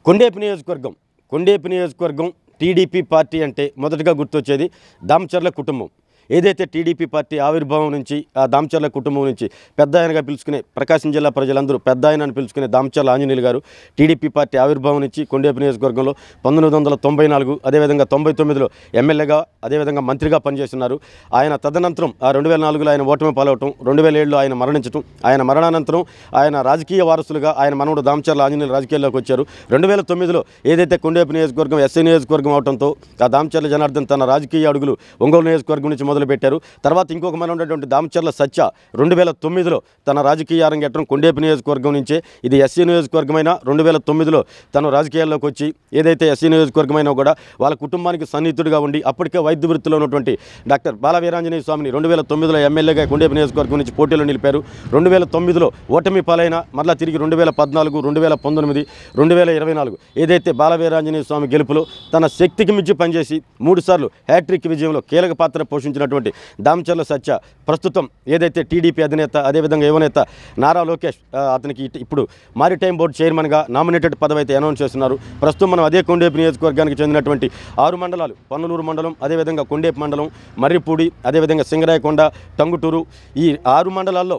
కొండేపి నియోజకవర్గం TDP party అంటే మొదటగా గుర్తొచ్చేది దామచర్ల కుటుంబం. ఏదైతే టీడీపీ పార్టీ ఆవిర్భావం నుంచి ఆ దామచర్ల కుటుంబం నుంచి పెద్ద ఆయనగా పిలుచుకునే ప్రకాశం జిల్లా ప్రజలందరూ పెద్ద ఆయన అని పిలుచుకునే దామచర్ల ఆంజనేయులు గారు టీడీపీ పార్టీ ఆవిర్భావం నుంచి కొండేపి నియోజకవర్గంలో 1994 అదేవిధంగా 99లో ఎమ్మెల్యేగా అదేవిధంగా మంత్రిగా పనిచేస్తున్నారు. ఆయన తదనంతరం 2004లో ఆయన ఓటమి పాలవటం, 2007లో ఆయన మరణించడం, ఆయన మరణానంతరం ఆయన రాజకీయ వారసులుగా ఆయన మనవడు దామచర్ల ఆంజనేయులు రాజకీయాల్లోకి వచ్చారు. 2009లో ఏదైతే కొండేపి నియోజకవర్గం ఎస్సీ నియోజకవర్గం అవడంతో ఆ దామచర్ల జనార్దన్ తన రాజకీయ అడుగులు ఒంగోలు నియోజకవర్గం నుంచి మొదలుపెట్టారు. తర్వాత ఇంకొక మన ఉన్నటువంటి దామచర్ల సత్య 2009లో తన రాజకీయ అరంగేట్రం కొండేపి నియోజకవర్గం నుంచే. ఇది ఎస్సీ నియోజకవర్గమైన 2009లో తను రాజకీయాల్లోకి వచ్చి ఏదైతే ఎస్సీ నియోజకవర్గమైనా కూడా వాళ్ళ కుటుంబానికి సన్నిహితుడిగా ఉండి అప్పటికే వైద్య వృత్తిలో ఉన్నటువంటి డాక్టర్ బాలవీరాంజనేయ స్వామిని 2009లో ఎమ్మెల్యేగా కొండేపి నియోజకవర్గం నుంచి పోటీలో నిలిపారు. 2009లో ఓటమి పాలైన మరలా తిరిగి 2014, 2019, 2024 ఏదైతే బాలవీరాంజనేయ స్వామి గెలుపులో తన శక్తికి మించి పనిచేసి 3 సార్లు హ్యాట్రిక్ విజయంలో కీలక పాత్ర పోషించినటువంటి దామచర్ల సత్య ప్రస్తుతం ఏదైతే టీడీపీ అధినేత అదేవిధంగా యువనేత నారా లోకేష్ అతనికి ఇప్పుడు మారిటైమ్ బోర్డు చైర్మన్గా నామినేటెడ్ పదవి అయితే అనౌన్స్ చేస్తున్నారు. ప్రస్తుతం మనం అదే కొండేపి నియోజకవర్గానికి చెందినటువంటి 6 మండలాలు, పన్నలూరు మండలం, అదేవిధంగా కొండేపి మండలం, మర్రిపూడి, అదేవిధంగా సింగరాయకొండ, టంగుటూరు, ఈ 6 మండలాల్లో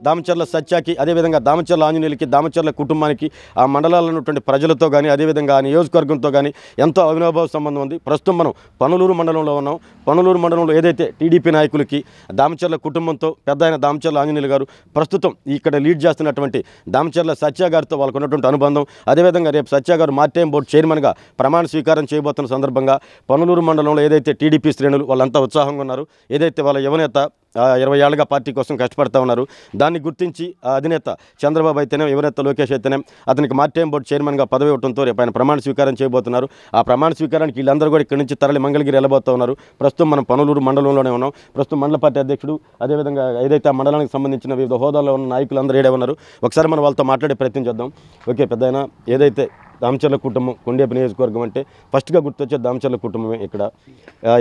దామచర్ల సత్యకి అదేవిధంగా దామచర్ల ఆంజనేయులకి దామచర్ల కుటుంబానికి ఆ మండలాల్లో ఉన్నటువంటి ప్రజలతో కానీ అదేవిధంగా ఆ నియోజకవర్గంతో కానీ ఎంతో అవినాభావ సంబంధం ఉంది. ప్రస్తుతం మనం పన్నలూరు మండలంలో ఉన్నాం. పన్నలూరు మండలంలో ఏదైతే టీడీపీ నాయకులకి దామచర్ల కుటుంబంతో పెద్ద ఆయన దామచర్ల ఆంజనేయులు గారు ప్రస్తుతం ఇక్కడ లీడ్ చేస్తున్నటువంటి దామచర్ల సత్య గారితో వాళ్ళకు ఉన్నటువంటి అనుబంధం, అదేవిధంగా రేపు సత్య గారు మారిటైమ్ బోర్డు చైర్మన్గా ప్రమాణ స్వీకారం చేయబోతున్న సందర్భంగా పన్నలూరు మండలంలో ఏదైతే టీడీపీ శ్రేణులు వాళ్ళంతా ఉత్సాహంగా ఉన్నారు. ఏదైతే వాళ్ళ యువనేత 20 ఏళ్ళుగా పార్టీ కోసం కష్టపడతా ఉన్నారు. దాన్ని గుర్తించి అధినేత చంద్రబాబు అయితేనే యువనేత లోకేష్ అయితేనే అతనికి మారిటైమ్ బోర్డు చైర్మన్గా పదవి ఇవ్వడంతో రేపు ఆయన ప్రమాణ స్వీకారం చేయబోతున్నారు. ఆ ప్రమాణ స్వీకారానికి వీళ్ళందరూ కూడా ఇక్కడి నుంచి తరలి మంగళగిరి వెళ్ళబోతూ ఉన్నారు. ప్రస్తుతం మనం పన్నలూరు మండలంలోనే ఉన్నాం. ప్రస్తుతం మండల పార్టీ అధ్యక్షుడు అదేవిధంగా ఏదైతే ఆ మండలానికి సంబంధించిన వివిధ హోదాల్లో ఉన్న నాయకులందరూ ఏడే ఉన్నారు. ఒకసారి మనం వాళ్ళతో మాట్లాడే ప్రయత్నం చేద్దాం. ఓకే పెద్దాయన, ఏదైతే దామచర్ల కుటుంబం కొండేపి నియోజకవర్గం అంటే ఫస్ట్గా గుర్తొచ్చే దామచర్ల కుటుంబమే. ఇక్కడ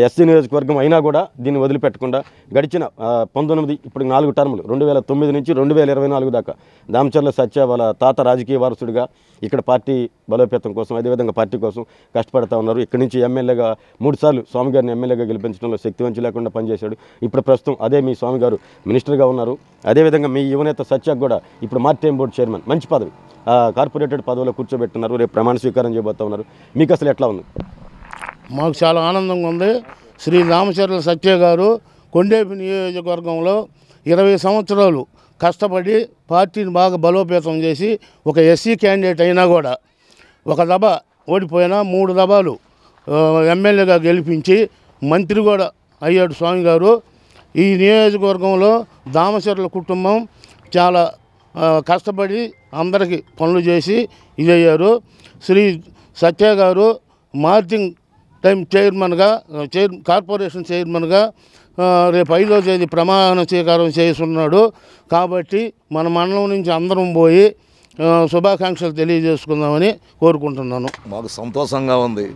ఎస్సీ నియోజకవర్గం అయినా కూడా దీన్ని వదిలిపెట్టకుండా గడిచిన 19 ఇప్పుడు 4 టర్ములు 2009 నుంచి 2024 దాకా దామచర్ల సత్య వాళ్ళ తాత రాజకీయ వారసుడిగా ఇక్కడ పార్టీ బలోపేతం కోసం అదేవిధంగా పార్టీ కోసం కష్టపడతా ఉన్నారు. ఇక్కడి నుంచి ఎమ్మెల్యేగా 3 సార్లు స్వామి గారిని ఎమ్మెల్యేగా గెలిపించడంలో శక్తివంచి లేకుండా పనిచేశాడు. ఇప్పుడు ప్రస్తుతం అదే మీ స్వామి గారు మినిస్టర్గా ఉన్నారు. అదేవిధంగా మీ యువనేత సత్యకు కూడా ఇప్పుడు మారిటైమ్ బోర్డు చైర్మన్, మంచి పదవి, కార్పొరేటెడ్ పదవిలో కూర్చోబెట్టున్నారు. రేపు ప్రమాణ స్వీకారం చేయబోతా ఉన్నారు. మీకు అసలు ఎట్లా ఉంది? మాకు చాలా ఆనందంగా ఉంది. శ్రీ దామచర్ల సత్య గారు కొండేపి నియోజకవర్గంలో 20 సంవత్సరాలు కష్టపడి పార్టీని బాగా బలోపేతం చేసి ఒక ఎస్సీ క్యాండిడేట్ అయినా కూడా ఒక దబ ఓడిపోయినా 3 దబాలు ఎమ్మెల్యేగా గెలిపించి మంత్రి కూడా అయ్యాడు స్వామి గారు. ఈ నియోజకవర్గంలో దామచర్ల కుటుంబం చాలా కష్టపడి అందరికీ పనులు చేసి ఇదయ్యారు. శ్రీ సత్య గారు మార్టింగ్ టైం చైర్మన్గా కార్పొరేషన్ చైర్మన్గా రేపు 5వ తేదీ ప్రమాణ స్వీకారం చేస్తున్నాడు. కాబట్టి మన మండలం నుంచి అందరం పోయి శుభాకాంక్షలు తెలియజేసుకుందామని కోరుకుంటున్నాను. మాకు సంతోషంగా ఉంది,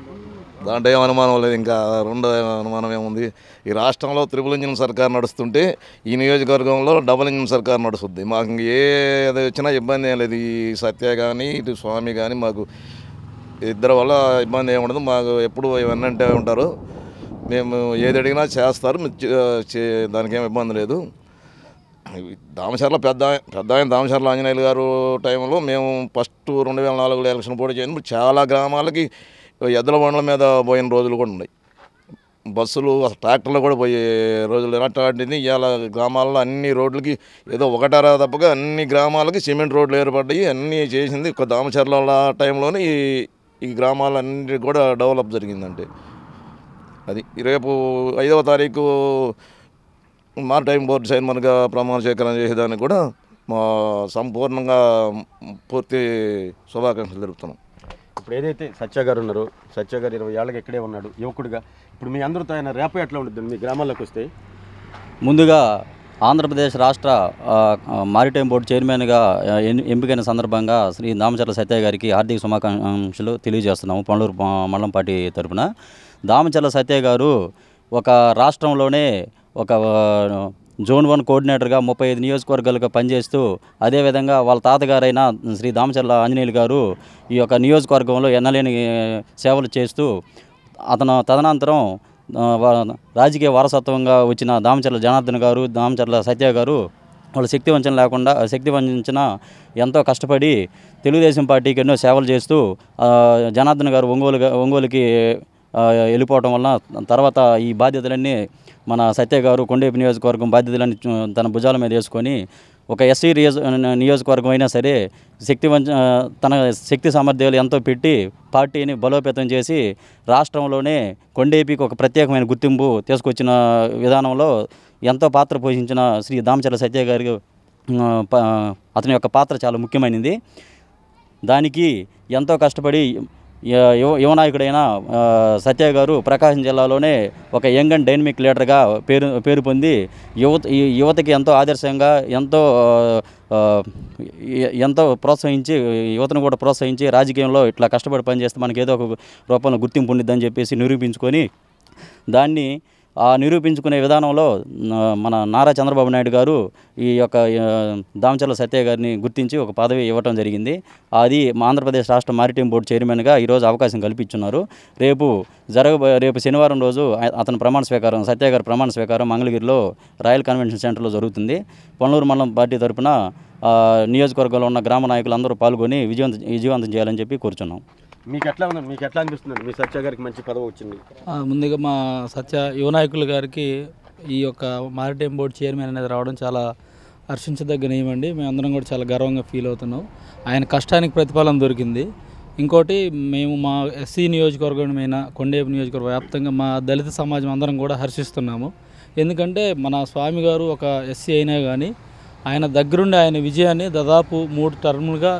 దాంట్లో ఏం అనుమానం లేదు. ఇంకా రెండో అనుమానం ఏముంది, ఈ రాష్ట్రంలో త్రిపుల్ ఇంజిన్ సర్కార్ నడుస్తుంటే ఈ నియోజకవర్గంలో డబుల్ ఇంజిన్ సర్కార్ నడుస్తుంది. మాకు ఏది వచ్చినా ఇబ్బంది ఏం లేదు. ఈ సత్య కానీ ఇటు స్వామి కానీ మాకు ఇద్దరు వల్ల ఇబ్బంది ఏమి ఉండదు. మాకు ఎప్పుడు ఇవన్నీ ఉంటారు, మేము ఏది అడిగినా చేస్తారు, దానికి ఏం ఇబ్బంది లేదు. దామచర్ల పెద్ద ఆయన దామచర్ల ఆంజనేయులు గారు టైంలో మేము ఫస్ట్ 2004లో ఎలక్షన్ పోటీ చేసినప్పుడు చాలా గ్రామాలకి ఎద్దుల బండ్ల మీద పోయిన రోజులు కూడా ఉన్నాయి. బస్సులు ట్రాక్టర్లు కూడా పోయే రోజులు ఎలాంటిది. ఇవాళ గ్రామాల్లో అన్ని రోడ్లకి ఏదో ఒకటారా తప్పగా అన్ని గ్రామాలకి సిమెంట్ రోడ్లు ఏర్పడ్డాయి. అన్నీ చేసింది ఒక దామచర్ల టైంలోనే ఈ గ్రామాలన్నీ కూడా డెవలప్ జరిగిందంటే అది. రేపు 5వ తారీఖు మారిటైమ్ బోర్డు చైర్మన్గా ప్రమాణ స్వీకారం చేసేదానికి కూడా మా సంపూర్ణంగా పూర్తి శుభాకాంక్షలు జరుపుతున్నాం. ఇప్పుడు ఏదైతే సత్య గారు ఉన్నారో, సత్య గారు 20 ఏళ్ళకి ఇక్కడే ఉన్నాడు యువకుడిగా. ఇప్పుడు మీ అందరితో ఆయన రేపు ఎట్లా ఉంటుంది మీ గ్రామాల్లోకి వస్తే? ముందుగా ఆంధ్రప్రదేశ్ రాష్ట్ర మారిటైమ్ బోర్డు చైర్మన్గా ఎంపికైన సందర్భంగా శ్రీ దామచర్ల సత్య గారికి హార్దిక శుభాకాంక్షలు తెలియజేస్తున్నాము పన్నలూరు మండలం పార్టీ తరఫున. దామచర్ల సత్య గారు ఒక రాష్ట్రంలోనే ఒక జోన్ 1 కోఆర్డినేటర్గా 35 నియోజకవర్గాలుగా పనిచేస్తూ అదేవిధంగా వాళ్ళ తాతగారైన శ్రీ దామచర్ల ఆంజనేయులు గారు ఈ యొక్క నియోజకవర్గంలో ఎన్నలేని సేవలు చేస్తూ అతను తదనంతరం రాజకీయ వారసత్వంగా వచ్చిన దామచర్ల జనార్దన్ గారు, దామచర్ల సత్య గారు వాళ్ళు శక్తి వంచన ఎంతో కష్టపడి తెలుగుదేశం పార్టీకి ఎన్నో సేవలు చేస్తూ జనార్దన్ గారు ఒంగోలుకి వెళ్ళిపోవటం వలన తర్వాత ఈ బాధ్యతలన్నీ మన సత్య గారు కొండేపు నియోజకవర్గం బాధ్యతలన్నీ తన భుజాల మీద వేసుకొని ఒక ఎస్సీ నియోజకవర్గం అయినా సరే తన శక్తి సామర్థ్యాలు ఎంతో పెట్టి పార్టీని బలోపేతం చేసి రాష్ట్రంలోనే కొండేపికి ఒక ప్రత్యేకమైన గుర్తింపు తీసుకొచ్చిన విధానంలో ఎంతో పాత్ర పోషించిన శ్రీ దామచర్ల సత్య గారి అతని యొక్క పాత్ర చాలా ముఖ్యమైనది. దానికి ఎంతో కష్టపడి యువనాయకుడైన సత్య గారు ప్రకాశం జిల్లాలోనే ఒక యంగ్ అండ్ డైనమిక్ లీడర్గా పేరు పొంది యువతకి ఎంతో ఆదర్శంగా ఎంతో ప్రోత్సహించి యువతను కూడా ప్రోత్సహించి రాజకీయంలో ఇట్లా కష్టపడి పనిచేస్తే మనకి ఏదో ఒక రూపంలో గుర్తింపు ఉండిద్దని చెప్పేసి నిరూపించుకొని దాన్ని నిరూపించుకునే విధానంలో మన నారా చంద్రబాబు నాయుడు గారు ఈ యొక్క దామచర్ల సత్య గారిని గుర్తించి ఒక పదవి ఇవ్వటం జరిగింది. అది ఆంధ్రప్రదేశ్ రాష్ట్ర మారిటైమ్ బోర్డు చైర్మన్గా ఈరోజు అవకాశం కల్పించున్నారు. రేపు శనివారం రోజు అతని సత్య గారి ప్రమాణ స్వీకారం మంగళగిరిలో రాయల్ కన్వెన్షన్ సెంటర్లో జరుగుతుంది. పొన్నూరు మండలం పార్టీ తరఫున నియోజకవర్గంలో ఉన్న గ్రామ నాయకులందరూ పాల్గొని విజయవంతం చేయాలని చెప్పి కోరుచున్నాం. మీకు ఎట్లా అనిపిస్తుంది? మీ సత్య గారికి మంచి పదవి వచ్చింది. ముందుగా మా యువ నాయకుల గారికి ఈ యొక్క మారిటైమ్ బోర్డు చైర్మన్ అనేది రావడం చాలా హర్షించదగ్గ నియమండి. మేమందరం కూడా చాలా గర్వంగా ఫీల్ అవుతున్నాం. ఆయన కష్టానికి ప్రతిఫలం దొరికింది. ఇంకోటి మేము మా ఎస్సీ నియోజకవర్గమైన కొండేపు నియోజకవర్గ వ్యాప్తంగా మా దళిత సమాజం అందరం కూడా హర్షిస్తున్నాము. ఎందుకంటే మన స్వామి గారు ఒక ఎస్సీ అయినా కానీ ఆయన దగ్గరుండి ఆయన విజయాన్ని దాదాపు 3 టర్ములుగా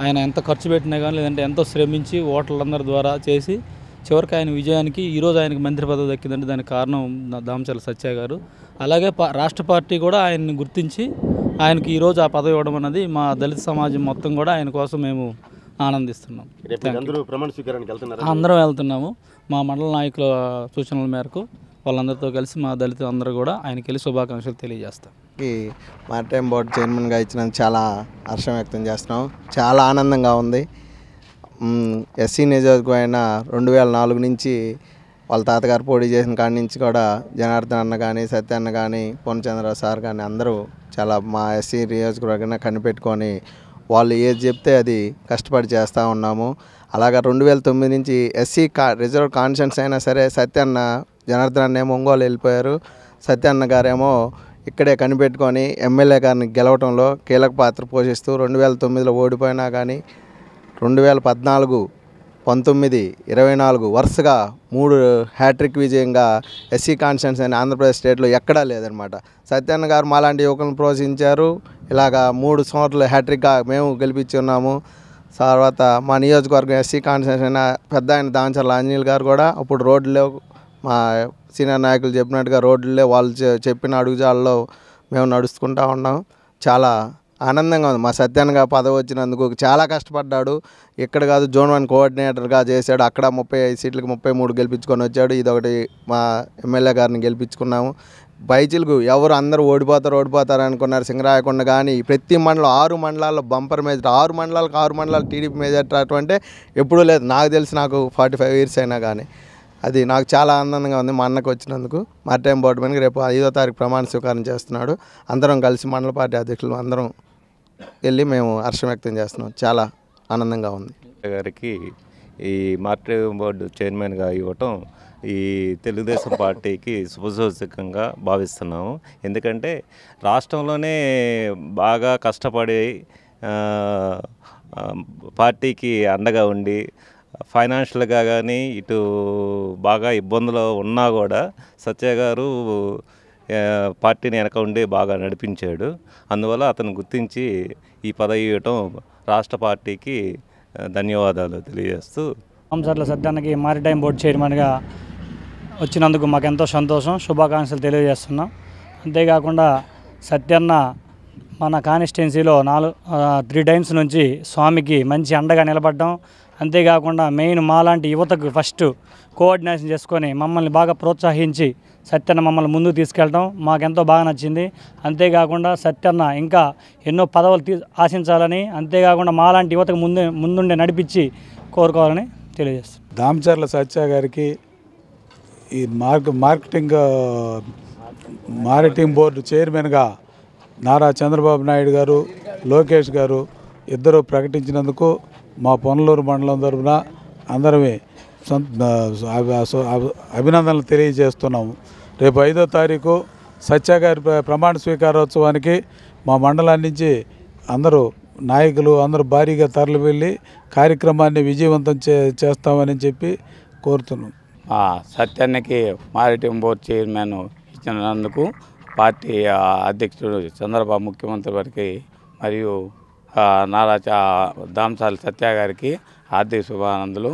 ఆయన ఎంత ఖర్చు పెట్టినా కానీ లేదంటే ఎంతో శ్రమించి ఓటర్లందరి ద్వారా చేసి చివరికి ఆయన విజయానికి ఈరోజు ఆయనకు మంత్రి పదవి దక్కిందంటే దానికి కారణం దామచర్ల సత్య గారు. అలాగే రాష్ట్ర పార్టీ కూడా ఆయన్ని గుర్తించి ఆయనకి ఈరోజు ఆ పదవి ఇవ్వడం అన్నది మా దళిత సమాజం మొత్తం కూడా ఆయన కోసం మేము ఆనందిస్తున్నాం. అందరం వెళ్తున్నాము. మా మండల నాయకుల సూచనల మేరకు వాళ్ళందరితో కలిసి మా దళిత అందరూ కూడా ఆయనకి వెళ్ళి శుభాకాంక్షలు తెలియజేస్తాం. మారిటైమ్ బోర్డు చైర్మన్గా ఇచ్చినందుకు చాలా హర్షం వ్యక్తం చేస్తున్నాం. చాలా ఆనందంగా ఉంది. ఎస్సీ నియోజకవర్గమైన 2004 నుంచి వాళ్ళ తాతగారు పోటీ చేసిన కాడి నుంచి కూడా జనార్దన్ అన్న కానీ సత్య అన్న కానీ పూర్ణచంద్రరావు సార్ కానీ అందరూ చాలా మా ఎస్సీ నియోజకవర్గాన్ని కనిపెట్టుకొని వాళ్ళు ఏది చెప్తే అది కష్టపడి చేస్తూ ఉన్నాము. అలాగా 2009 నుంచి ఎస్సీ రిజర్వ్ కాన్షియన్స్ అయినా సరే సత్య అన్న జనార్దన్ అన్న ఏమో ఒంగోలు వెళ్ళిపోయారు. సత్య అన్న గారేమో ఇక్కడే కనిపెట్టుకొని ఎమ్మెల్యే గారిని గెలవడంలో కీలక పాత్ర పోషిస్తూ 2009లో ఓడిపోయినా కానీ 2014, 19, 24 వరుసగా 3 హ్యాట్రిక్ విజయంగా ఎస్సీ కాన్స్టిట్యున్సీ అని ఆంధ్రప్రదేశ్ స్టేట్లో ఎక్కడా లేదనమాట. సత్యన్న గారు మాలాంటి యువకులను ప్రోత్సహించారు. ఇలాగా 3 సంవత్సరాలు హ్యాట్రిక్గా మేము గెలిపించి ఉన్నాము. తర్వాత మా నియోజకవర్గం ఎస్సీ కాన్స్టిట్యున్సీ అయిన పెద్ద ఆయన దామచర్ల ఆంజనేయులు గారు కూడా అప్పుడు రోడ్లో మా సీనియర్ నాయకులు చెప్పినట్టుగా రోడ్లే వాళ్ళు చెప్పిన అడుగుజాల్లో మేము నడుచుకుంటూ ఉన్నాం. చాలా ఆనందంగా ఉంది. మా సత్యాన్నగా పదవి వచ్చినందుకు చాలా కష్టపడ్డాడు. ఇక్కడ కాదు జోన్ 1 కోఆర్డినేటర్గా చేశాడు. అక్కడ 35 సీట్లకు 33 గెలిపించుకొని వచ్చాడు. ఇదొకటి మా ఎమ్మెల్యే గారిని గెలిపించుకున్నాము. బైచిలకు ఎవరు అందరూ ఓడిపోతారు అనుకున్నారు. సింగరాయకొండ కానీ ప్రతి మండలం 6 మండలాల్లో బంపర్ మెజార్టీ, 6 మండలాలు టీడీపీ మెజార్టీ అటువంటి ఎప్పుడూ లేదు. నాకు తెలిసి నాకు 45 ఇయర్స్ అయినా కానీ అది నాకు చాలా ఆనందంగా ఉంది. మా అన్నకు వచ్చినందుకు మారిటైమ్ బోర్డు మీద రేపు 5వ తారీఖు ప్రమాణ స్వీకారం చేస్తున్నాడు. అందరం కలిసి మండల పార్టీ అధ్యక్షులు అందరం వెళ్ళి మేము హర్షం వ్యక్తం చేస్తున్నాం. చాలా ఆనందంగా ఉంది. గారికి ఈ మారిటైమ్ బోర్డు చైర్మన్గా ఇవ్వటం ఈ తెలుగుదేశం పార్టీకి శుభసూచకంగా భావిస్తున్నాము. ఎందుకంటే రాష్ట్రంలోనే బాగా కష్టపడి పార్టీకి అండగా ఉండి ఫైనాన్షియల్గా కానీ ఇటు బాగా ఇబ్బందులు ఉన్నా కూడా సత్య గారు పార్టీని వెనక ఉండి బాగా నడిపించాడు. అందువల్ల అతను గుర్తించి ఈ పదవి ఇవ్వటం రాష్ట్ర పార్టీకి ధన్యవాదాలు తెలియజేస్తూ దామచర్ల సత్యానికి మారిటైమ్ బోర్డు చైర్మన్గా వచ్చినందుకు మాకెంతో సంతోషం, శుభాకాంక్షలు తెలియజేస్తున్నాం. అంతేకాకుండా సత్యన్న మన కాన్స్టిట్యున్సీలో 3 టైమ్స్ నుంచి స్వామికి మంచి అండగా నిలబడడం, అంతేకాకుండా మెయిన్ మాలాంటి యువతకు ఫస్ట్ కోఆర్డినేషన్ చేసుకొని మమ్మల్ని బాగా ప్రోత్సహించి సత్యన్న మమ్మల్ని ముందుకు తీసుకెళ్ళడం మాకెంతో బాగా నచ్చింది. అంతేకాకుండా సత్యన్న ఇంకా ఎన్నో పదవులు ఆశించాలని, అంతేకాకుండా మాలాంటి యువతకు ముందుండే నడిపించి కోరుకోవాలని తెలియజేస్తాం. దామచర్ల సత్య గారికి ఈ మారిటైమ్ బోర్డు చైర్మన్గా నారా చంద్రబాబు నాయుడు గారు, లోకేష్ గారు ఇద్దరు ప్రకటించినందుకు మా పొన్నలూరు మండలం తరఫున అందరమే అభినందనలు తెలియజేస్తున్నాము. రేపు 5వ తారీఖు సత్య గారి ప్రమాణ స్వీకారోత్సవానికి మా మండలం నుంచి అందరూ నాయకులు అందరూ భారీగా తరలి వెళ్ళి కార్యక్రమాన్ని విజయవంతం చేస్తామని చెప్పి కోరుతున్నాం. సత్యానికి మారిటైమ్ బోర్డు చైర్మన్ ఇచ్చినందుకు పార్టీ అధ్యక్షుడు చంద్రబాబు ముఖ్యమంత్రి వారికి మరియు నారా దామచర్ల సత్య గారికి హార్దిక శుభానందనలు.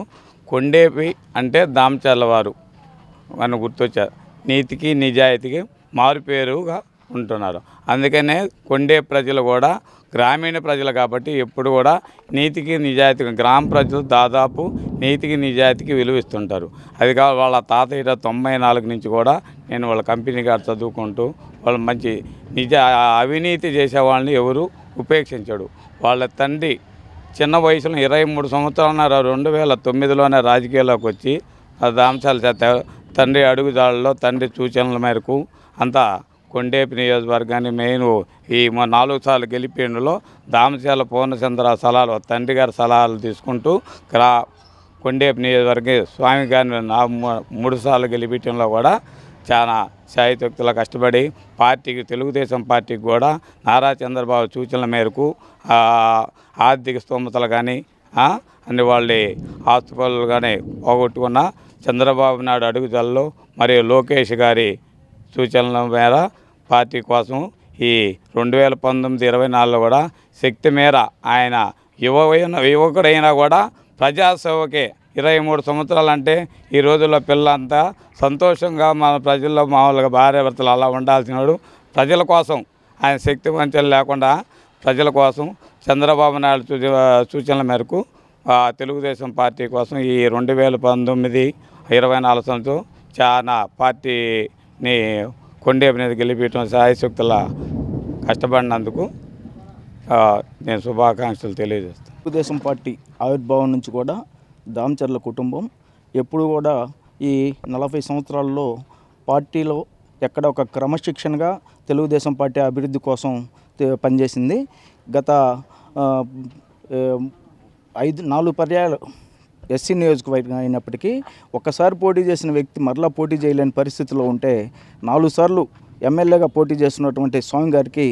కొండేపి అంటే దామచర్ల వారు అని గుర్తొచ్చారు. నీతికి నిజాయితీకి మారుపేరుగా ఉంటున్నారు. అందుకనే కొండే ప్రజలు కూడా గ్రామీణ ప్రజలు కాబట్టి ఎప్పుడు కూడా నీతికి నిజాయితీకి గ్రామ ప్రజలు దాదాపు నీతికి నిజాయితీకి విలువిస్తుంటారు. అది కాదు వాళ్ళ తాతయ్య 94 నుంచి కూడా నేను వాళ్ళ కంపెనీ గారు చదువుకుంటూ వాళ్ళు మంచి అవినీతి చేసే వాళ్ళని ఎవరు ఉపేక్షించడు. వాళ్ళ తండ్రి చిన్న వయసులో 23 సంవత్సరాల 2009లోనే రాజకీయాల్లోకి వచ్చి దామచర్ల తండ్రి అడుగుజాడల్లో తండ్రి సూచనల మేరకు అంతా కొండేపి నియోజకవర్గాన్ని మెయిన్ ఈ 4 సార్లు గెలిపేందులో దామచర్ల పూర్ణచంద్ర సలహాలు తండ్రి గారి సలహాలు తీసుకుంటూ కొండేపి నియోజకవర్గ స్వామి గారిని 3 సార్లు గెలిపించడంలో కూడా చాలా శాయశక్తులా కష్టపడి పార్టీకి తెలుగుదేశం పార్టీకి కూడా నారా చంద్రబాబు సూచనల మేరకు ఆర్థిక స్తోమతలు కానీ అన్ని వాళ్ళ ఆస్తుపనులు కానీ పోగొట్టుకున్న చంద్రబాబు నాయుడు అడుగుదలలో మరియు లోకేష్ గారి సూచనల మేర పార్టీ కోసం ఈ 2019-24లో కూడా శక్తి మేర ఆయన యువకుడైనా కూడా ప్రజాసేవకే 23 సంవత్సరాలు అంటే ఈ రోజుల్లో పిల్లంతా సంతోషంగా మన ప్రజల్లో మామూలుగా భార్యాభర్తలు అలా ఉండాల్సినాడు. ప్రజల కోసం ఆయన శక్తి వంచన లేకుండా ప్రజల కోసం చంద్రబాబు నాయుడు సూచనల మేరకు తెలుగుదేశం పార్టీ కోసం ఈ 2019-24 సంవత్సరం చాలా పార్టీని కొండేపి మీద గెలిపించడం శాయశక్తుల కష్టపడినందుకు నేను శుభాకాంక్షలు తెలియజేస్తాను. తెలుగుదేశం పార్టీ ఆవిర్భావం నుంచి కూడా దామచర్ల కుటుంబం ఎప్పుడు కూడా ఈ 40 సంవత్సరాల్లో పార్టీలో ఎక్కడ ఒక క్రమశిక్షణగా తెలుగుదేశం పార్టీ అభివృద్ధి కోసం పనిచేసింది. గత 4 పర్యాయాలు ఎస్సీ నియోజకవర్గం అయినప్పటికీ ఒక్కసారి పోటీ చేసిన వ్యక్తి మరలా పోటీ చేయలేని పరిస్థితిలో ఉంటే 4 సార్లు ఎమ్మెల్యేగా పోటీ చేస్తున్నటువంటి స్వామి గారికి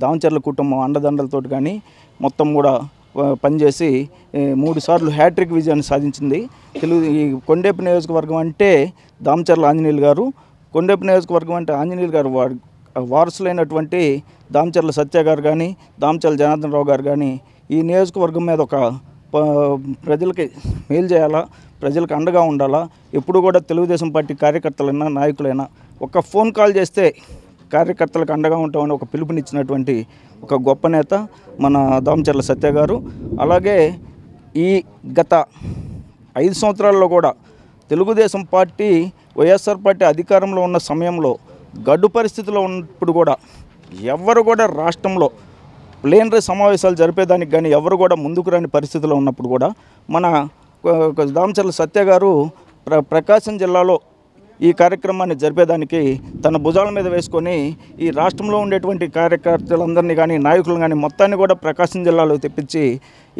దామచర్ల కుటుంబం అండదండలతో కానీ మొత్తం కూడా పనిచేసి 3 సార్లు హ్యాట్రిక్ విజయాన్ని సాధించింది. ఈ కొండేపి నియోజకవర్గం అంటే దామచర్ల ఆంజనేయులు గారు, కొండేపి నియోజకవర్గం అంటే ఆంజనేయులు గారు వారసులైనటువంటి దామచర్ల సత్య గారు కానీ దామచర్ల జనార్దన్ రావు గారు కానీ ఈ నియోజకవర్గం మీద ఒక ప్రజలకి మేలు చేయాలా, ప్రజలకు అండగా ఉండాలా, ఎప్పుడు కూడా తెలుగుదేశం పార్టీ కార్యకర్తలైనా నాయకులైనా ఒక ఫోన్ కాల్ చేస్తే కార్యకర్తలకు అండగా ఉంటామని ఒక పిలుపునిచ్చినటువంటి ఒక గొప్ప నేత మన దామచర్ల సత్య గారు. అలాగే ఈ గత 5 సంవత్సరాల్లో కూడా తెలుగుదేశం పార్టీ వైఎస్ఆర్ పార్టీ అధికారంలో ఉన్న సమయంలో గడ్డు పరిస్థితిలో ఉన్నప్పుడు కూడా ఎవరు కూడా రాష్ట్రంలో ప్లేనరీ సమావేశాలు జరిపేదానికి కానీ ఎవరు కూడా ముందుకు రాని పరిస్థితిలో ఉన్నప్పుడు కూడా మన దామచర్ల సత్య గారు ప్రకాశం జిల్లాలో ఈ కార్యక్రమాన్ని జరిపేదానికి తన భుజాల మీద వేసుకొని ఈ రాష్ట్రంలో ఉండేటువంటి కార్యకర్తలందరినీ కానీ నాయకులను కానీ మొత్తాన్ని కూడా ప్రకాశం జిల్లాలో తెప్పించి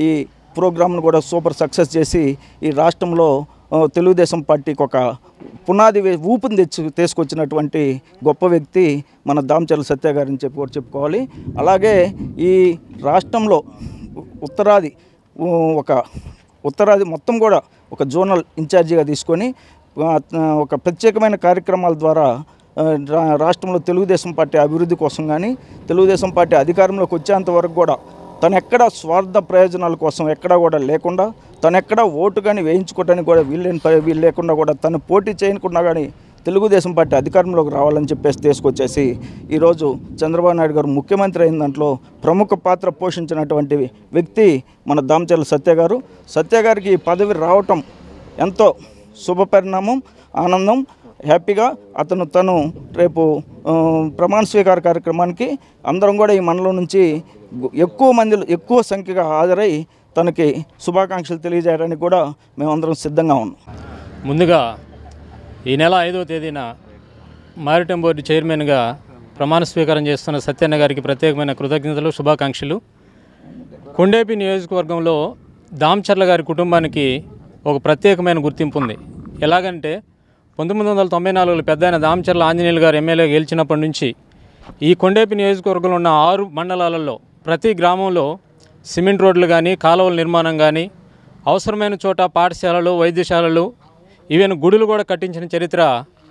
ఈ ప్రోగ్రామ్ను కూడా సూపర్ సక్సెస్ చేసి ఈ రాష్ట్రంలో తెలుగుదేశం పార్టీకి ఒక పునాది ఊపుని తీసుకొచ్చినటువంటి గొప్ప వ్యక్తి మన దామచర్ల సత్య గారిని చెప్పుకోవాలి. అలాగే ఈ రాష్ట్రంలో ఉత్తరాది మొత్తం కూడా ఒక జోనల్ ఇన్ఛార్జిగా తీసుకొని ఒక ప్రత్యేకమైన కార్యక్రమాల ద్వారా రాష్ట్రంలో తెలుగుదేశం పార్టీ అభివృద్ధి కోసం కానీ తెలుగుదేశం పార్టీ అధికారంలోకి వచ్చేంత వరకు కూడా తను ఎక్కడ స్వార్థ ప్రయోజనాల కోసం ఎక్కడా కూడా లేకుండా తను ఎక్కడ ఓటు కానీ వేయించుకోవడానికి కూడా వీలు లేకుండా కూడా తను పోటీ చేయకుండా కానీ తెలుగుదేశం పార్టీ అధికారంలోకి రావాలని చెప్పేసి తీసుకొచ్చేసి ఈరోజు చంద్రబాబు నాయుడు గారు ముఖ్యమంత్రి అయిన దాంట్లో ప్రముఖ పాత్ర పోషించినటువంటి వ్యక్తి మన దామచర్ల సత్య గారు. సత్య గారికి ఈ పదవి రావటం ఎంతో శుభపరిణామం, ఆనందం, హ్యాపీగా తను రేపు ప్రమాణ స్వీకార కార్యక్రమానికి అందరం కూడా ఈ మండలం నుంచి ఎక్కువ సంఖ్యగా హాజరై తనకి శుభాకాంక్షలు తెలియజేయడానికి కూడా మేమందరం సిద్ధంగా ఉన్నాం. ముందుగా ఈ నెల 5వ తేదీన మారిటైమ్ బోర్డు చైర్మన్గా ప్రమాణ స్వీకారం చేస్తున్న సత్యన్న గారికి ప్రత్యేకమైన కృతజ్ఞతలు, శుభాకాంక్షలు. కొండేపి నియోజకవర్గంలో దామచర్ల గారి కుటుంబానికి ఒక ప్రత్యేకమైన గుర్తింపు ఉంది. ఎలాగంటే 1994లో పెద్దాయన దామచర్ల ఆంజనేయులు గారు ఎమ్మెల్యే గెలిచినప్పటి నుంచి ఈ కొండేపి నియోజకవర్గంలో ఉన్న 6 మండలాలలో ప్రతి గ్రామంలో సిమెంట్ రోడ్లు కానీ, కాలువల నిర్మాణం కానీ, అవసరమైన చోట పాఠశాలలు, వైద్యశాలలు, ఈవెన్ గుడులు కూడా కట్టించిన చరిత్ర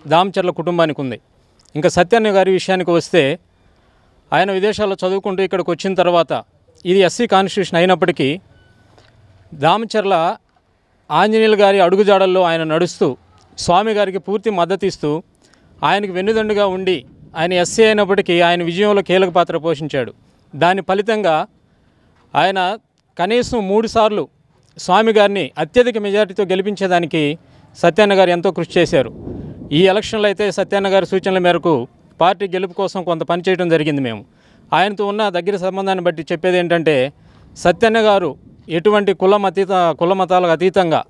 దామచర్ల కుటుంబానికి ఉంది. ఇంకా సత్యన్న గారి విషయానికి వస్తే ఆయన విదేశాల్లో చదువుకుంటూ ఇక్కడికి వచ్చిన తర్వాత ఇది ఎస్సీ కాన్స్టిట్యూషన్ అయినప్పటికీ దామచర్ల ఆంజనేయులు గారి అడుగుజాడల్లో ఆయన నడుస్తూ స్వామి గారికి పూర్తి మద్దతు ఇస్తూ ఆయనకు వెన్నుదండుగా ఉండి ఆయన ఎస్సీ అయినప్పటికీ ఆయన విజయంలో కీలక పాత్ర పోషించాడు. దాని ఫలితంగా ఆయన కనీసం 3 సార్లు స్వామి గారిని అత్యధిక మెజారిటీతో గెలిపించేదానికి సత్యన్న గారు ఎంతో కృషి చేశారు. ఈ ఎలక్షన్లో అయితే సత్యన్న గారి సూచనల మేరకు పార్టీ గెలుపు కోసం కొంత పనిచేయడం జరిగింది. మేము ఆయనతో ఉన్న దగ్గర సంబంధాన్ని బట్టి చెప్పేది ఏంటంటే సత్యన్న గారు ఎటువంటి కుల మతాలకు అతీతంగా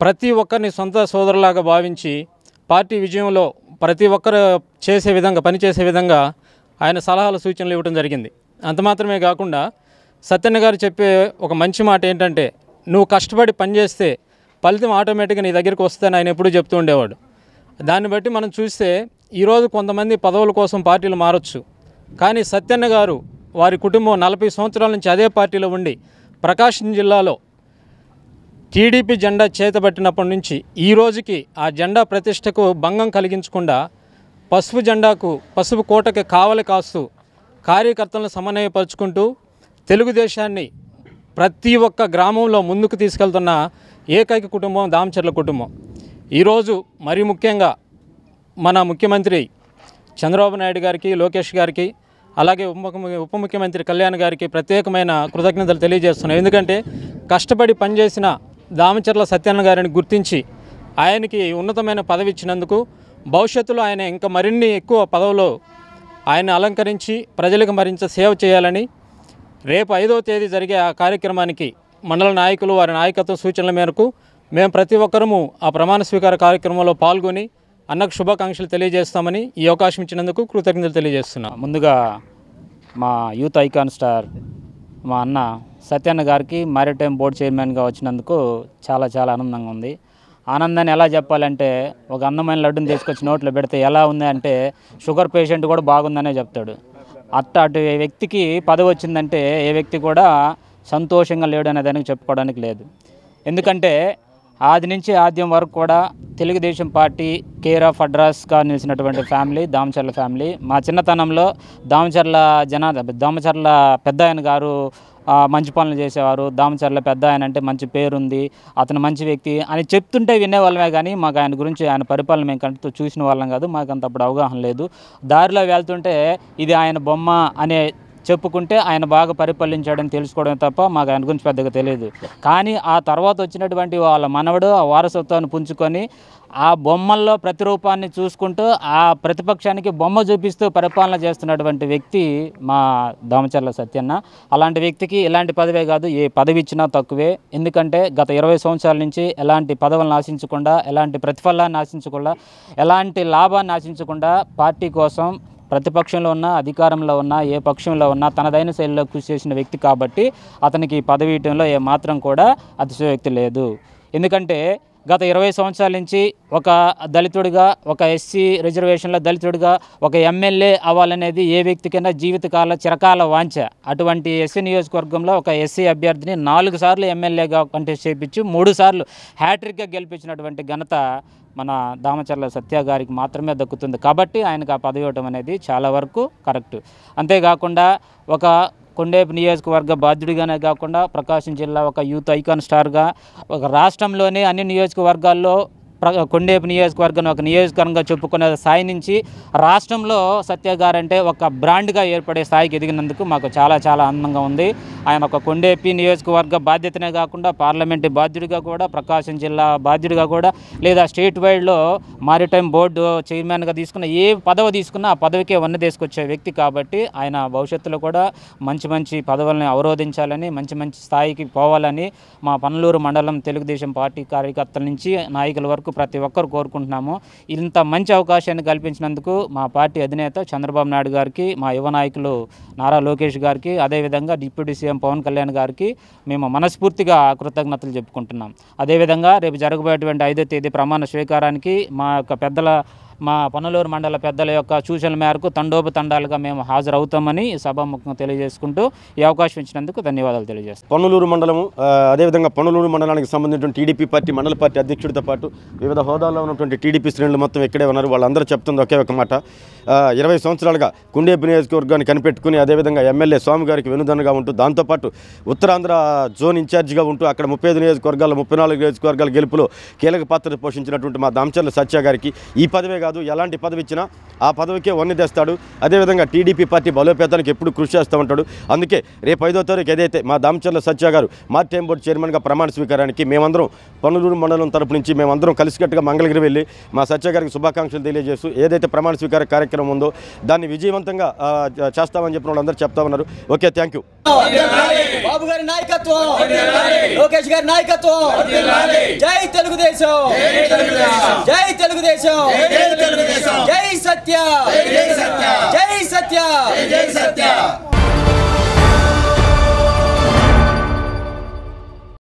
ప్రతి ఒక్కరిని సొంత సోదరులాగా భావించి పార్టీ విజయంలో ప్రతి ఒక్కరు పనిచేసే విధంగా ఆయన సలహాలు, సూచనలు ఇవ్వడం జరిగింది. అంత మాత్రమే కాకుండా సత్యన్న గారు చెప్పే ఒక మంచి మాట ఏంటంటే నువ్వు కష్టపడి పనిచేస్తే ఫలితం ఆటోమేటిక్గా నీ దగ్గరికి వస్తుందని ఆయన ఎప్పుడూ చెప్తూ ఉండేవాడు. దాన్ని బట్టి మనం చూస్తే ఈరోజు కొంతమంది పదవుల కోసం పార్టీలు మారచ్చు, కానీ సత్యన్న గారు వారి కుటుంబం 40 సంవత్సరాల నుంచి అదే పార్టీలో ఉండి ప్రకాశం జిల్లాలో టీడీపీ జెండా చేతబట్టినప్పటి నుంచి ఈ రోజుకి ఆ జెండా ప్రతిష్టకు భంగం కలిగించకుండా పసుపు కోటకి కావలి కాస్తూ కార్యకర్తలను సమన్వయపరుచుకుంటూ తెలుగుదేశాన్ని ప్రతి ఒక్క గ్రామంలో ముందుకు తీసుకెళ్తున్న ఏకైక కుటుంబం దామచర్ల కుటుంబం. ఈరోజు మరీ ముఖ్యంగా మన ముఖ్యమంత్రి చంద్రబాబు నాయుడు గారికి, లోకేష్ గారికి, అలాగే ఉప ముఖ్యమంత్రి కళ్యాణ్ గారికి ప్రత్యేకమైన కృతజ్ఞతలు తెలియజేస్తున్నాం. ఎందుకంటే కష్టపడి పనిచేసిన దామచర్ల సత్యన్న గారిని గుర్తించి ఆయనకి ఉన్నతమైన పదవి ఇచ్చినందుకు భవిష్యత్తులో ఆయన ఇంకా మరిన్ని ఎక్కువ పదవులు ఆయన అలంకరించి ప్రజలకు మరింత సేవ చేయాలని రేపు 5వ తేదీ జరిగే ఆ కార్యక్రమానికి మండల నాయకులు వారి నాయకత్వ సూచనల మేరకు మేము ప్రతి ఒక్కరము ఆ ప్రమాణ స్వీకార కార్యక్రమంలో పాల్గొని అన్నకు శుభాకాంక్షలు తెలియజేస్తామని ఈ అవకాశం ఇచ్చినందుకు కృతజ్ఞతలు తెలియజేస్తున్నాం. ముందుగా మా యూత్ ఐకాన్ స్టార్ మా అన్న సత్యన్న గారికి మారిటైమ్ బోర్డు చైర్మన్గా వచ్చినందుకు చాలా ఆనందంగా ఉంది. ఆనందాన్ని ఎలా చెప్పాలంటే ఒక అందమైన లడ్డుని తీసుకొచ్చి నోట్లో పెడితే ఎలా ఉంది అంటే షుగర్ పేషెంట్ కూడా బాగుందనే చెప్తాడు. అటు వ్యక్తికి పదవి వచ్చిందంటే ఏ వ్యక్తి కూడా సంతోషంగా లేడు అనే దానికి చెప్పుకోవడానికి లేదు. ఎందుకంటే ఆది నుంచి ఆద్యం వరకు కూడా తెలుగుదేశం పార్టీ కేర్ ఆఫ్ అడ్రస్గా నిలిచినటువంటి ఫ్యామిలీ దామచర్ల ఫ్యామిలీ. మా చిన్నతనంలో దామచర్ల పెద్ద ఆయన గారు మంచి పనులు చేసేవారు. దామచర్ల పెద్ద ఆయన అంటే మంచి పేరుంది, అతను మంచి వ్యక్తి అని చెప్తుంటే వినేవాళ్ళమే, కానీ మాకు ఆయన గురించి ఆయన పరిపాలన మేము కంటూ చూసిన వాళ్ళం కాదు. మాకు అంత అప్పుడు అవగాహన లేదు. దారిలో వెళ్తుంటే ఇది ఆయన బొమ్మ అనే చెప్పుకుంటే ఆయన బాగా పరిపాలించాడని తెలుసుకోవడం తప్ప మాకు ఆయన గురించి పెద్దగా తెలియదు. కానీ ఆ తర్వాత వచ్చినటువంటి వాళ్ళ మనవడు ఆ వారసత్వాన్ని పుంజుకొని ఆ బొమ్మల్లో ప్రతిరూపాన్ని చూసుకుంటూ ఆ ప్రతిపక్షానికి బొమ్మ చూపిస్తూ పరిపాలన చేస్తున్నటువంటి వ్యక్తి మా దామచర్ల సత్యన్న. అలాంటి వ్యక్తికి ఇలాంటి పదవే కాదు, ఏ పదవి ఇచ్చినా తక్కువే. ఎందుకంటే గత 20 సంవత్సరాల నుంచి ఎలాంటి పదవులను ఆశించకుండా, ఎలాంటి ప్రతిఫలాన్ని ఆశించకుండా, ఎలాంటి లాభాన్ని ఆశించకుండా పార్టీ కోసం ప్రతిపక్షంలో ఉన్న, అధికారంలో ఉన్న, ఏ పక్షంలో ఉన్నా తనదైన శైలిలో కృషి చేసిన వ్యక్తి కాబట్టి అతనికి పదవి ఇవ్వడంలో ఏమాత్రం కూడా అతిశయోక్తి లేదు. ఎందుకంటే గత 20 సంవత్సరాల నుంచి ఒక దళితుడిగా, ఒక ఎస్సీ రిజర్వేషన్లో దళితుడిగా ఒక ఎమ్మెల్యే అవ్వాలనేది ఏ వ్యక్తికైనా జీవితకాల చిరకాల వాంఛ. అటువంటి ఎస్సీ నియోజకవర్గంలో ఒక ఎస్సీ అభ్యర్థిని 4 సార్లు ఎమ్మెల్యేగా కంటెస్ట్ చేయించి 3 సార్లు హ్యాట్రిక్గా గెలిపించినటువంటి ఘనత మన దామచర్ల సత్య గారికి మాత్రమే దక్కుతుంది. కాబట్టి ఆయనకు ఆ పదవి ఇవ్వడం అనేది చాలా వరకు కరెక్ట్. అంతేకాకుండా ఒక కొండేపు నియోజకవర్గ బాధ్యుడిగానే కాకుండా ప్రకాశం జిల్లా ఒక యూత్ ఐకాన్ స్టార్గా, ఒక రాష్ట్రంలోని అన్ని నియోజకవర్గాల్లో కొండేపు నియోజకవర్గం ఒక నియోజకవర్గంగా చెప్పుకునే స్థాయి నుంచి రాష్ట్రంలో సత్య గారంటే ఒక బ్రాండ్గా ఏర్పడే స్థాయికి ఎదిగినందుకు మాకు చాలా చాలా ఆనందంగా ఉంది. ఆయన ఒక కొండేపి నియోజకవర్గ బాధ్యతనే కాకుండా పార్లమెంటు బాధ్యుడిగా కూడా, ప్రకాశం జిల్లా బాధ్యుడిగా కూడా, లేదా స్టేట్ వైడ్లో మారిటైమ్ బోర్డు చైర్మన్గా తీసుకున్న ఏ పదవి తీసుకున్నా ఆ పదవికే వన్నె తీసుకొచ్చే వ్యక్తి కాబట్టి ఆయన భవిష్యత్తులో కూడా మంచి మంచి పదవులను అవరోధించాలని, మంచి మంచి స్థాయికి పోవాలని మా పనలూరు మండలం తెలుగుదేశం పార్టీ కార్యకర్తల నుంచి నాయకుల వరకు ప్రతి ఒక్కరు కోరుకుంటున్నాము. ఇంత మంచి అవకాశాన్ని కల్పించినందుకు మా పార్టీ అధినేత చంద్రబాబు నాయుడు గారికి, మా యువ నాయకులు నారా లోకేష్ గారికి, అదేవిధంగా డిప్యూటీ సీఎం పవన్ కళ్యాణ్ గారికి మేము మనస్ఫూర్తిగా కృతజ్ఞతలు చెప్పుకుంటున్నాం. అదేవిధంగా రేపు జరగబోయేటువంటి 5వ తేదీ ప్రమాణ స్వీకారానికి మా పనలూరు మండల పెద్దల యొక్క సూచనల మేరకు తండోపతండాలుగా మేము హాజరవుతామని సభాముఖంగా తెలియజేసుకుంటూ ఈ అవకాశం ఇచ్చినందుకు ధన్యవాదాలు తెలియజేస్తాం. పనలూరు మండలము అదేవిధంగా పనలూరు మండలానికి సంబంధించిన టీడీపీ పార్టీ మండల పార్టీ అధ్యక్షుడితో పాటు వివిధ హోదాల్లో ఉన్నటువంటి టీడీపీ శ్రేణులు మొత్తం ఇక్కడే ఉన్నారు. వాళ్ళందరూ చెప్తుంది ఒకే ఒక మాట, 20 సంవత్సరాలుగా కొండేపు నియోజకవర్గాన్ని కనిపెట్టుకుని అదేవిధంగా ఎమ్మెల్యే స్వామి గారికి వెనుదన్నుగా ఉంటూ దాంతోపాటు ఉత్తరాంధ్ర జోన్ ఇన్ఛార్జిగా ఉంటూ అక్కడ 35 నియోజకవర్గాలు 34 నియోజకవర్గాల గెలుపులో కీలక పాత్ర పోషించినటువంటి మా దామచర్ల సత్య గారికి ఈ పదవే కాదు ఎలాంటి పదవి ఇచ్చినా ఆ పదవికే వన్నె తెస్తాడు. అదేవిధంగా టీడీపీ పార్టీ బలోపేతానికి ఎప్పుడు కృషి చేస్తూ ఉంటాడు. అందుకే రేపు 5వ తారీఖు ఏదైతే మా దామచర్ల సత్య గారు మారిటైమ్ బోర్డు చైర్మన్గా ప్రమాణ స్వీకారానికి మేమందరం పనలూరు మండలం తరపు నుంచి మేమందరం కలిసికట్టుగా మంగళగిరి వెళ్ళి మా సత్య గారికి శుభాకాంక్షలు తెలియజేస్తూ ఏదైతే ప్రమాణ స్వీకార కార్యక్రమం ఉందో దాన్ని విజయవంతంగా చేస్తామని చెప్పిన వాళ్ళందరూ చెప్తా ఉన్నారు. Okay, thank you. బాబు గారి నాయకత్వం, లోకేష్ గారి నాయకత్వం, జై తెలుగుదేశం, జై తెలుగుదేశం, జై సత్య, జై సత్య, జై సత్య.